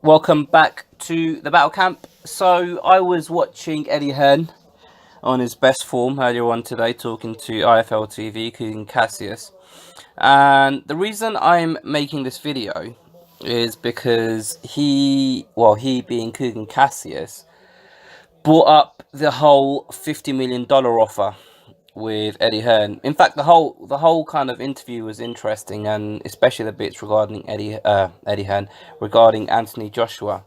Welcome back to the Battle Camp. So I was watching Eddie Hearn on his best form earlier on today, talking to IFL TV, including Cassius. And the reason I'm making this video is because he being Kugan Cassius, brought up the whole $50 million offer with Eddie Hearn. In fact, the whole kind of interview was interesting, and especially the bits regarding Eddie Hearn regarding Anthony Joshua.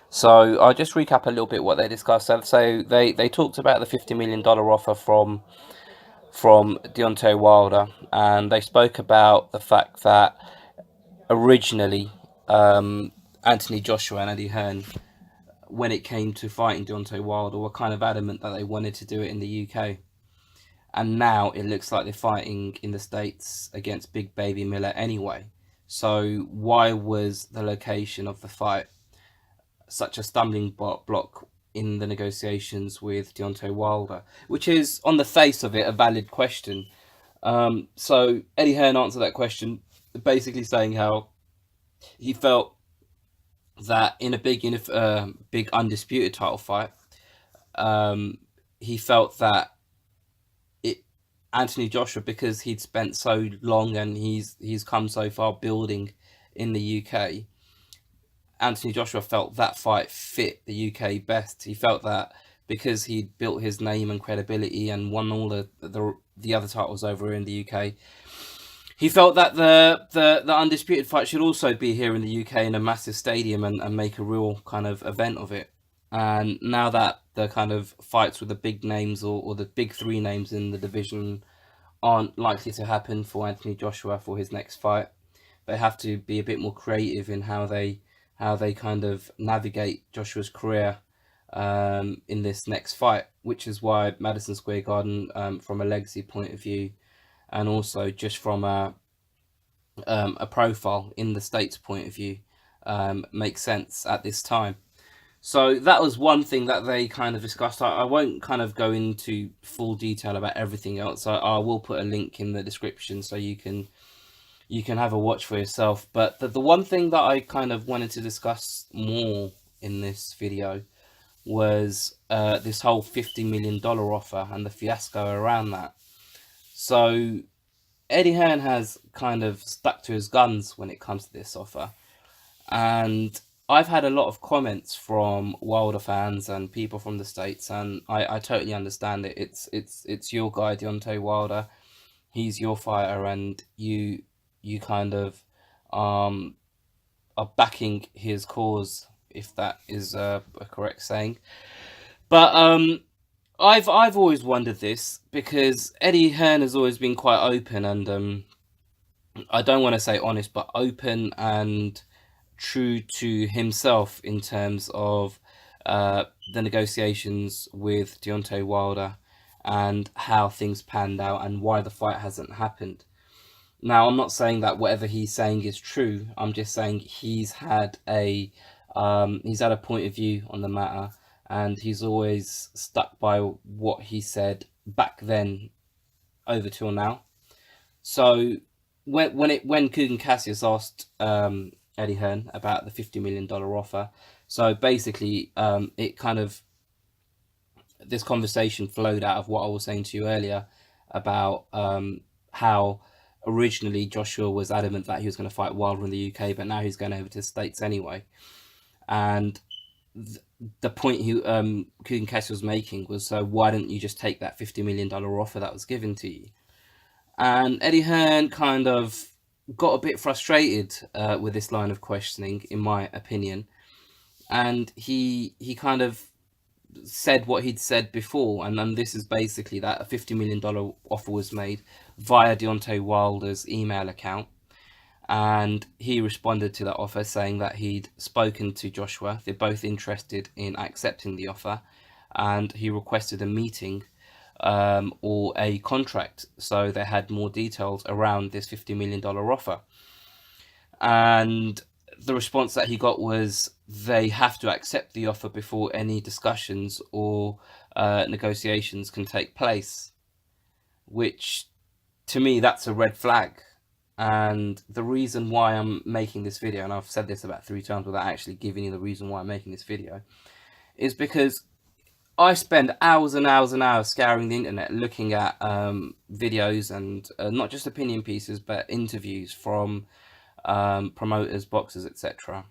So I'll just recap a little bit what they discussed. So they talked about the $50 million offer from Deontay Wilder, and they spoke about the fact that originally Anthony Joshua and Eddie Hearn, when it came to fighting Deontay Wilder, were kind of adamant that they wanted to do it in the UK. And now it looks like they're fighting in the States against Big Baby Miller anyway. So why was the location of the fight such a stumbling block in the negotiations with Deontay Wilder, which is, on the face of it, a valid question. So Eddie Hearn answered that question, basically saying how he felt that in a big undisputed title fight, he felt that Anthony Joshua, because he'd spent so long and he's come so far building in the UK, Anthony Joshua felt that fight fit the UK best. He felt that because he'd built his name and credibility and won all the other titles over in the UK, he felt that the undisputed fight should also be here in the UK in a massive stadium and make a real kind of event of it. And now that the kind of fights with the big names or the big three names in the division aren't likely to happen for Anthony Joshua for his next fight, they have to be a bit more creative in how they kind of navigate Joshua's career in this next fight, which is why Madison Square Garden, from a legacy point of view, and also just from a profile in the States point of view, makes sense at this time. So that was one thing that they kind of discussed. I won't kind of go into full detail about everything else. I will put a link in the description so you can have a watch for yourself. But the one thing that I kind of wanted to discuss more in this video was this whole $50 million offer and the fiasco around that. So Eddie Hearn has kind of stuck to his guns when it comes to this offer, and I've had a lot of comments from Wilder fans and people from the States, and I totally understand it. It's your guy, Deontay Wilder. He's your fighter, and you kind of are backing his cause, if that is a correct saying. But I've always wondered this because Eddie Hearn has always been quite open and I don't want to say honest, but open and true to himself in terms of the negotiations with Deontay Wilder and how things panned out and why the fight hasn't happened. Now, I'm not saying that whatever he's saying is true. I'm just saying he's had a point of view on the matter, and he's always stuck by what he said back then over till now. So when Kugan Cassius asked Eddie Hearn about the $50 million offer, so basically it kind of, this conversation flowed out of what I was saying to you earlier about how originally Joshua was adamant that he was going to fight Wilder in the UK, but now he's going over to the States anyway. And the point Kugan Cassius was making was, so why didn't you just take that $50 million offer that was given to you? And Eddie Hearn kind of got a bit frustrated with this line of questioning, in my opinion. And he kind of said what he'd said before, and then this is basically that a $50 million offer was made via Deontay Wilder's email account, and he responded to that offer saying that he'd spoken to Joshua, they're both interested in accepting the offer, and he requested a meeting or a contract so they had more details around this $50 million offer. And the response that he got was they have to accept the offer before any discussions or negotiations can take place, which to me, that's a red flag. And the reason why I'm making this video, and I've said this about 3 times without actually giving you the reason why I'm making this video, is because I spend hours and hours and hours scouring the internet looking at videos and not just opinion pieces, but interviews from promoters, boxers, etc.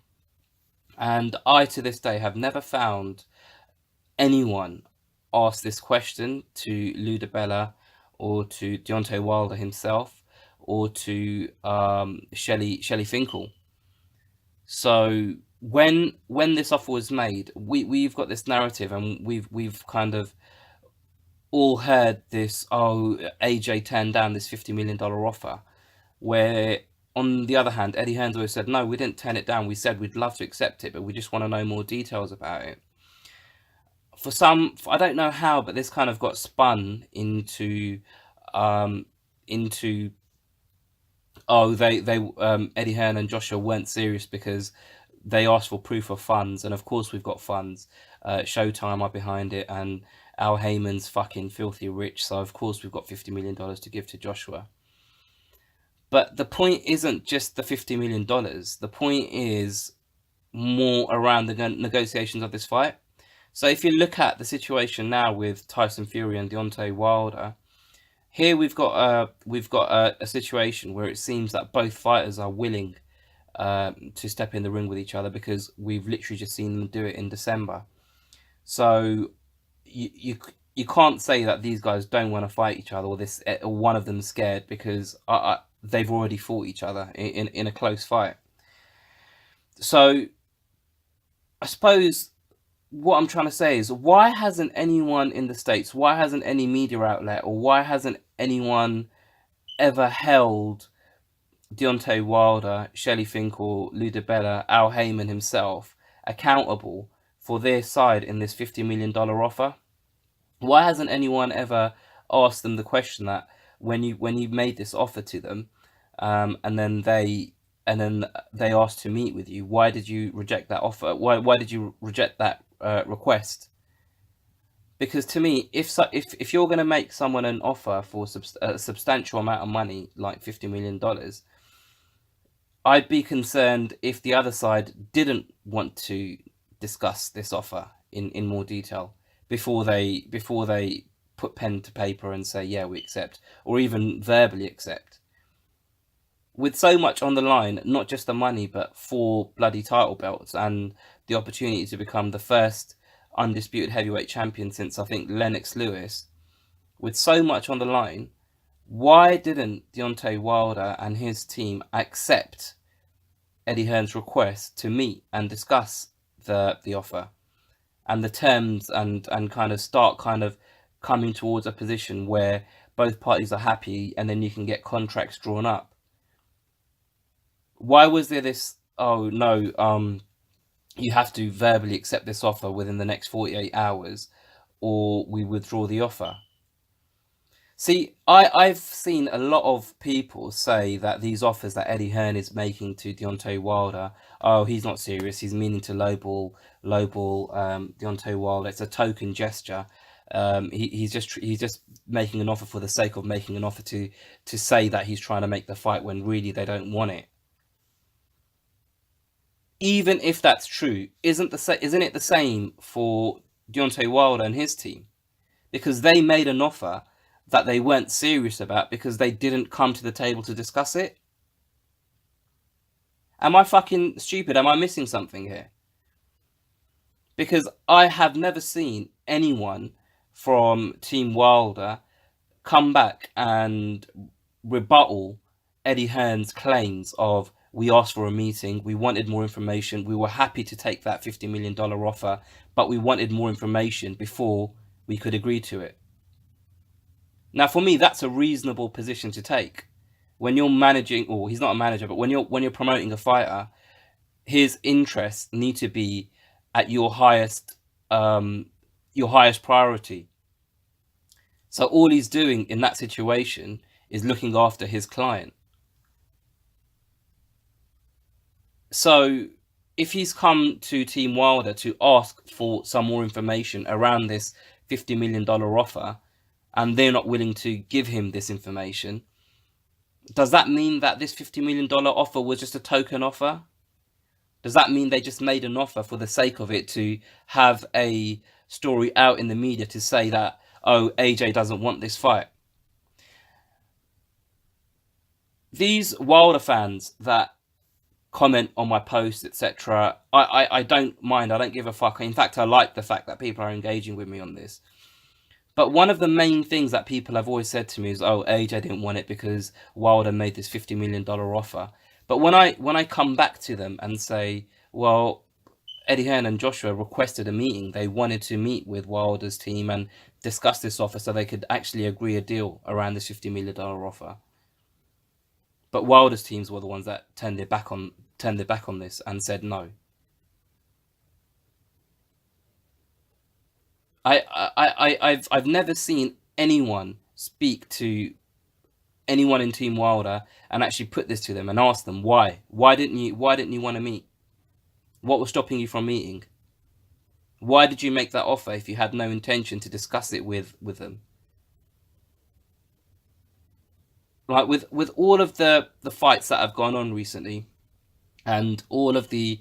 And I, to this day, have never found anyone ask this question to Lou DiBella or to Deontay Wilder himself or to Shelley Finkel. So when this offer was made, we've got this narrative, and we've kind of all heard this, oh, AJ turned down this $50 million offer, where on the other hand, Eddie Hearn's always said, no, we didn't turn it down. We said we'd love to accept it, but we just want to know more details about it. For some, I don't know how, but this kind of got spun into oh, they Eddie Hearn and Joshua weren't serious because they asked for proof of funds, and of course we've got funds. Showtime are behind it, and Al Heyman's fucking filthy rich, so of course we've got $50 million to give to Joshua. But the point isn't just the $50 million. The point is more around the negotiations of this fight. So if you look at the situation now with Tyson Fury and Deontay Wilder, here we've got a situation where it seems that both fighters are willing to step in the ring with each other, because we've literally just seen them do it in December. So you can't say that these guys don't want to fight each other, or one of them's scared, because they've already fought each other in a close fight. So I suppose what I'm trying to say is, why hasn't anyone in the States, why hasn't any media outlet, or why hasn't anyone ever held Deontay Wilder, Shelley Finkel, Lou DiBella, Al Heyman himself accountable for their side in this $50 million offer? Why hasn't anyone ever asked them the question that when you made this offer to them, and then they asked to meet with you, why did you reject that offer? Why did you reject that request? Because to me, if you're going to make someone an offer for a substantial amount of money, like $50 million, I'd be concerned if the other side didn't want to discuss this offer in more detail before they put pen to paper and say, yeah, we accept, or even verbally accept. With so much on the line, not just the money, but 4 bloody title belts and the opportunity to become the first undisputed heavyweight champion since, I think, Lennox Lewis. With so much on the line, why didn't Deontay Wilder and his team accept Eddie Hearn's request to meet and discuss the offer and the terms, and kind of start kind of coming towards a position where both parties are happy, and then you can get contracts drawn up? Why was there this, oh no, you have to verbally accept this offer within the next 48 hours or we withdraw the offer? See, I've seen a lot of people say that these offers that Eddie Hearn is making to Deontay Wilder, oh, he's not serious, he's meaning to lowball Deontay Wilder. It's a token gesture. He's just making an offer for the sake of making an offer to say that he's trying to make the fight when really they don't want it. Even if that's true, isn't it the same for Deontay Wilder and his team? Because they made an offer that they weren't serious about because they didn't come to the table to discuss it. Am I fucking stupid? Am I missing something here? Because I have never seen anyone from Team Wilder come back and rebuttal Eddie Hearn's claims of, we asked for a meeting, we wanted more information, we were happy to take that $50 million offer, but we wanted more information before we could agree to it. Now, for me, that's a reasonable position to take. When you're managing, or he's not a manager, but when you're promoting a fighter, his interests need to be at your highest priority. So all he's doing in that situation is looking after his client. So if he's come to Team Wilder to ask for some more information around this $50 million offer, and they're not willing to give him this information, Does that mean that this $50 million offer was just a token offer? Does that mean they just made an offer for the sake of it to have a story out in the media to say that, oh, AJ doesn't want this fight? These Wilder fans that comment on my posts, etc., I don't mind. I don't give a fuck. In fact, I like the fact that people are engaging with me on this. But one of the main things that people have always said to me is, oh, AJ didn't want it because Wilder made this $50 million offer. But when I come back to them and say, well, Eddie Hearn and Joshua requested a meeting. They wanted to meet with Wilder's team and discuss this offer so they could actually agree a deal around this $50 million offer. But Wilder's teams were the ones that turned their back on this and said no. I've never seen anyone speak to anyone in Team Wilder and actually put this to them and ask them why. Why didn't you want to meet? What was stopping you from meeting? Why did you make that offer if you had no intention to discuss it with them? Like with all of the fights that have gone on recently, and all of the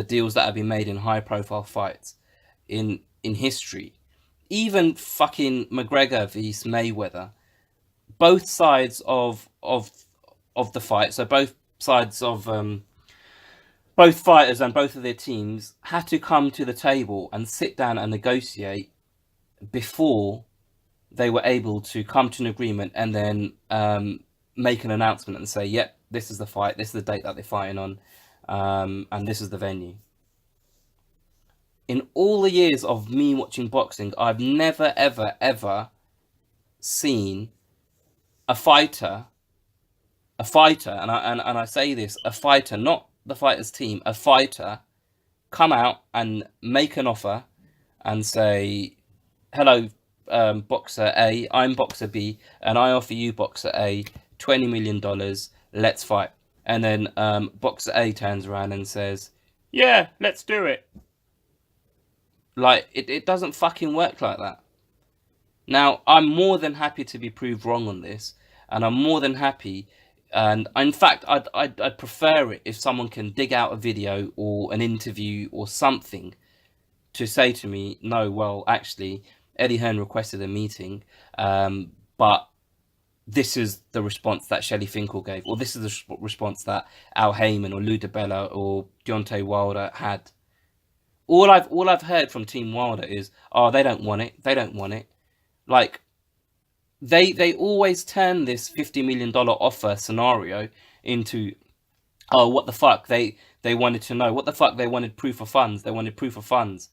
deals that have been made in high profile fights in history, even fucking McGregor v Mayweather, both sides of the fight, so both sides of both fighters and both of their teams had to come to the table and sit down and negotiate before they were able to come to an agreement and then make an announcement and say, yep, this is the fight, this is the date that they're fighting on, and this is the venue. In all the years of me watching boxing, I've never, ever, ever seen a fighter, and I say this, a fighter, not the fighter's team, a fighter come out and make an offer and say, hello, boxer A, I'm boxer B, and I offer you, boxer A, $20 million, let's fight. And then boxer A turns around and says, yeah, let's do it. Like, it doesn't fucking work like that. Now, I'm more than happy to be proved wrong on this, and I'm more than happy, and in fact, I'd prefer it if someone can dig out a video or an interview or something to say to me, no, well, actually, Eddie Hearn requested a meeting, but this is the response that Shelley Finkel gave, or this is the response that Al Heyman or Lou DiBella or Deontay Wilder had. All I've heard from Team Wilder is, oh, they don't want it. They don't want it. Like, they always turn this $50 million offer scenario into, oh, what the fuck? They wanted to know. What the fuck? They wanted proof of funds. They wanted proof of funds.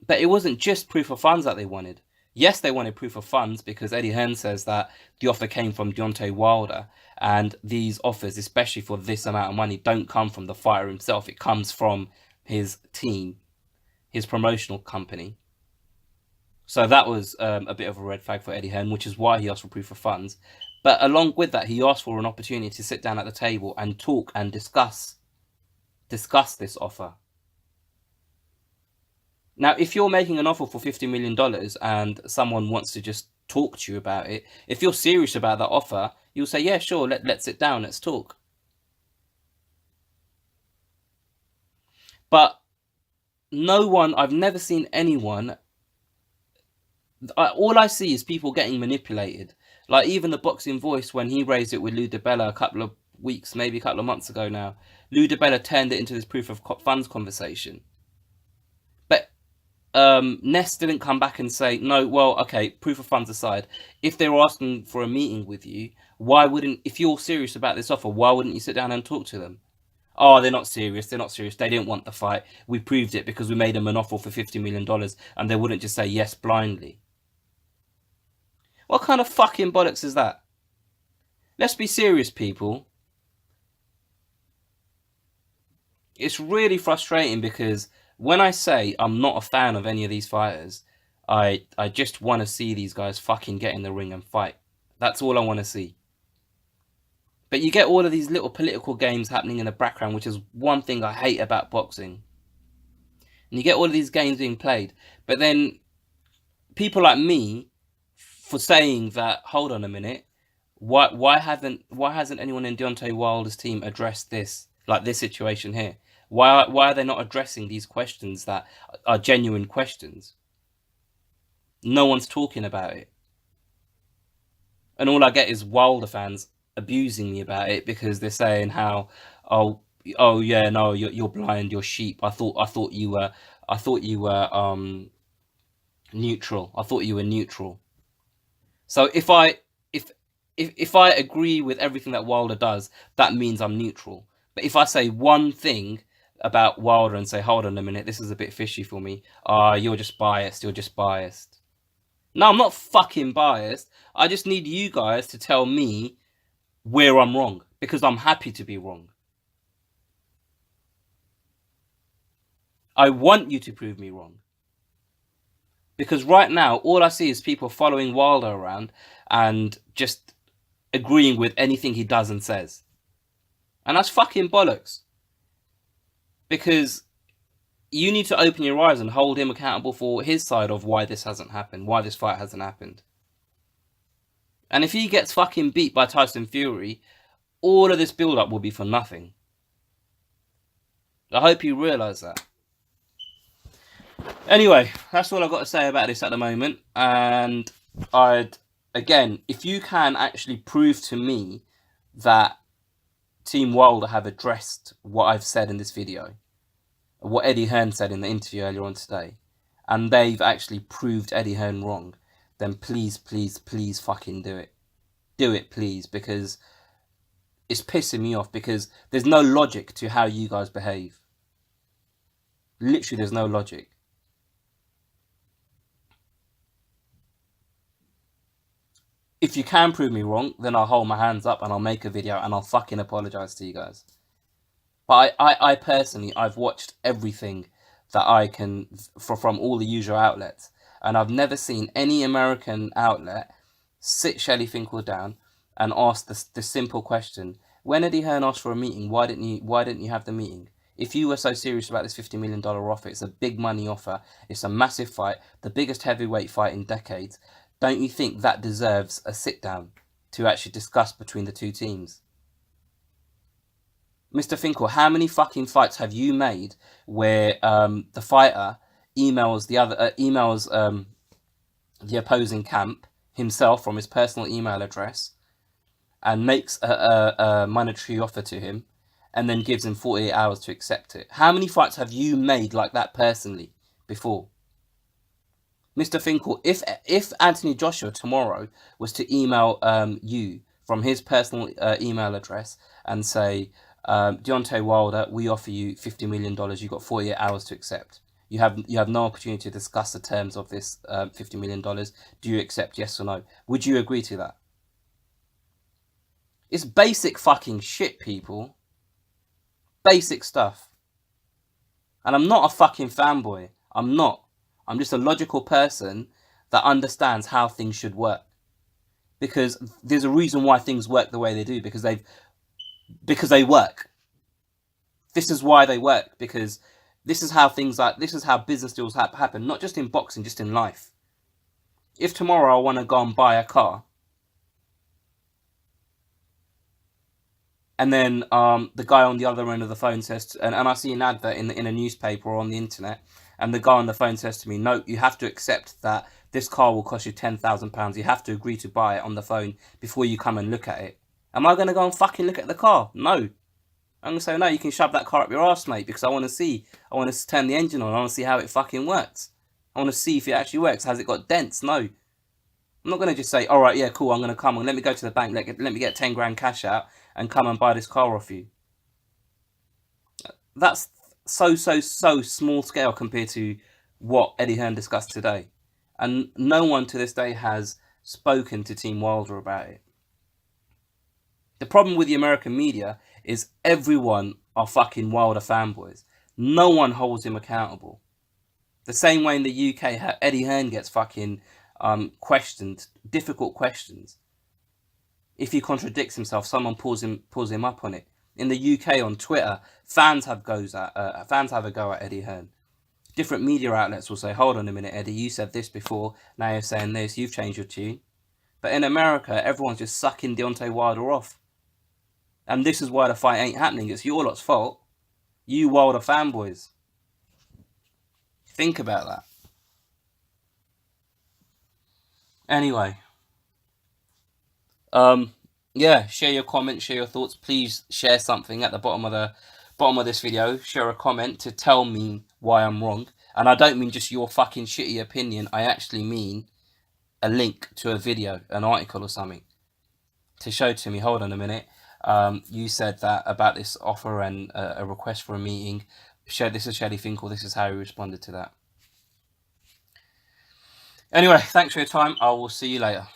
But it wasn't just proof of funds that they wanted. Yes, they wanted proof of funds because Eddie Hearn says that the offer came from Deontay Wilder, and these offers, especially for this amount of money, don't come from the fighter himself. It comes from his team, his promotional company. So that was a bit of a red flag for Eddie Hearn, which is why he asked for proof of funds. But along with that, he asked for an opportunity to sit down at the table and talk and discuss this offer. Now, if you're making an offer for $50 million and someone wants to just talk to you about it, if you're serious about that offer, you'll say, yeah, sure, let's sit down, let's talk. But no one, I've never seen anyone, all I see is people getting manipulated. Like even the Boxing Voice, when he raised it with Lou DiBella a couple of weeks, maybe a couple of months ago now, Lou DiBella turned it into this proof of funds conversation. But Ness didn't come back and say, no, well, okay, proof of funds aside, if they were asking for a meeting with you, why wouldn't, if you're serious about this offer, why wouldn't you sit down and talk to them? Oh, they're not serious. They're not serious. They didn't want the fight. We proved it because we made them an offer for $50 million, and they wouldn't just say yes blindly. What kind of fucking bollocks is that? Let's be serious, people. It's really frustrating because when I say I'm not a fan of any of these fighters, I just want to see these guys fucking get in the ring and fight. That's all I want to see. But you get all of these little political games happening in the background, which is one thing I hate about boxing. And you get all of these games being played. But then people like me, for saying that, hold on a minute, Why hasn't anyone in Deontay Wilder's team addressed this, like this situation here? Why are they not addressing these questions that are genuine questions? No one's talking about it, and all I get is Wilder fans abusing me about it because they're saying how, oh, oh yeah, no, you're blind, you're sheep. I thought you were neutral. I thought you were neutral. So if if I agree with everything that Wilder does, that means I'm neutral. But if I say one thing about Wilder and say, hold on a minute, this is a bit fishy for me. You're just biased. You're just biased. No, I'm not fucking biased. I just need you guys to tell me where I'm wrong because I'm happy to be wrong. I want you to prove me wrong. Because right now, all I see is people following Wilder around and just agreeing with anything he does and says. And that's fucking bollocks. Because you need to open your eyes and hold him accountable for his side of why this hasn't happened, why this fight hasn't happened. And if he gets fucking beat by Tyson Fury, all of this build-up will be for nothing. I hope you realise that. Anyway, that's all I've got to say about this at the moment. And again, if you can actually prove to me that Team Wilder have addressed what I've said in this video, what Eddie Hearn said in the interview earlier on today, and they've actually proved Eddie Hearn wrong, then please, please, please fucking do it. Do it, please, because it's pissing me off because there's no logic to how you guys behave. Literally, there's no logic. If you can prove me wrong, then I'll hold my hands up and I'll make a video and I'll fucking apologise to you guys. But I personally, I've watched everything that I can from all the usual outlets, and I've never seen any American outlet sit Shelley Finkel down and ask the simple question: when Eddie Hearn asked for a meeting, why didn't you have the meeting? If you were so serious about this $50 million offer, it's a big money offer, it's a massive fight, the biggest heavyweight fight in decades. Don't you think that deserves a sit down to actually discuss between the two teams? Mr. Finkel, how many fucking fights have you made where the fighter emails the opposing camp himself from his personal email address and makes a monetary offer to him and then gives him 48 hours to accept it? How many fights have you made like that personally before? Mr. Finkel, if Anthony Joshua tomorrow was to email you from his personal email address and say, Deontay Wilder, we offer you $50 million, you've got 48 hours to accept. You have no opportunity to discuss the terms of this $50 million. Do you accept, yes or no? Would you agree to that? It's basic fucking shit, people. Basic stuff. And I'm not a fucking fanboy. I'm not. I'm just a logical person that understands how things should work. Because there's a reason why things work the way they do. Because they work. This is why they work. Because this is how business deals happen. Not just in boxing, just in life. If tomorrow I want to go and buy a car, and then the guy on the other end of the phone says, and I see an advert in a newspaper or on the internet, and the guy on the phone says to me, no, you have to accept that this car will cost you £10,000. You have to agree to buy it on the phone before you come and look at it. Am I going to go and fucking look at the car? No. I'm going to say, no, you can shove that car up your arse, mate, because I want to turn the engine on. I want to see how it fucking works. I want to see if it actually works. Has it got dents? No. I'm not going to just say, all right, yeah, cool, I'm going to come and let me go to the bank, let me get 10 grand cash out and come and buy this car off you. That's so small scale compared to what Eddie Hearn discussed today. And no one to this day has spoken to Team Wilder about it. The problem with the American media is everyone are fucking Wilder fanboys. No one holds him accountable. The same way in the UK, Eddie Hearn gets fucking questioned, difficult questions. If he contradicts himself, someone pulls him up on it. In the UK on Twitter, fans have a go at Eddie Hearn. Different media outlets will say, hold on a minute, Eddie, you said this before, now you're saying this, you've changed your tune. But in America, everyone's just sucking Deontay Wilder off. And this is why the fight ain't happening. It's your lot's fault. You Wilder fanboys. Think about that. Anyway. Yeah, share your comments, share your thoughts. Please share something at the bottom of this video. Share a comment to tell me why I'm wrong. And I don't mean just your fucking shitty opinion. I actually mean a link to a video, an article or something to show to me. Hold on a minute. You said that about this offer and a request for a meeting. This is Shelley Finkel. This is how he responded to that. Anyway, thanks for your time. I will see you later.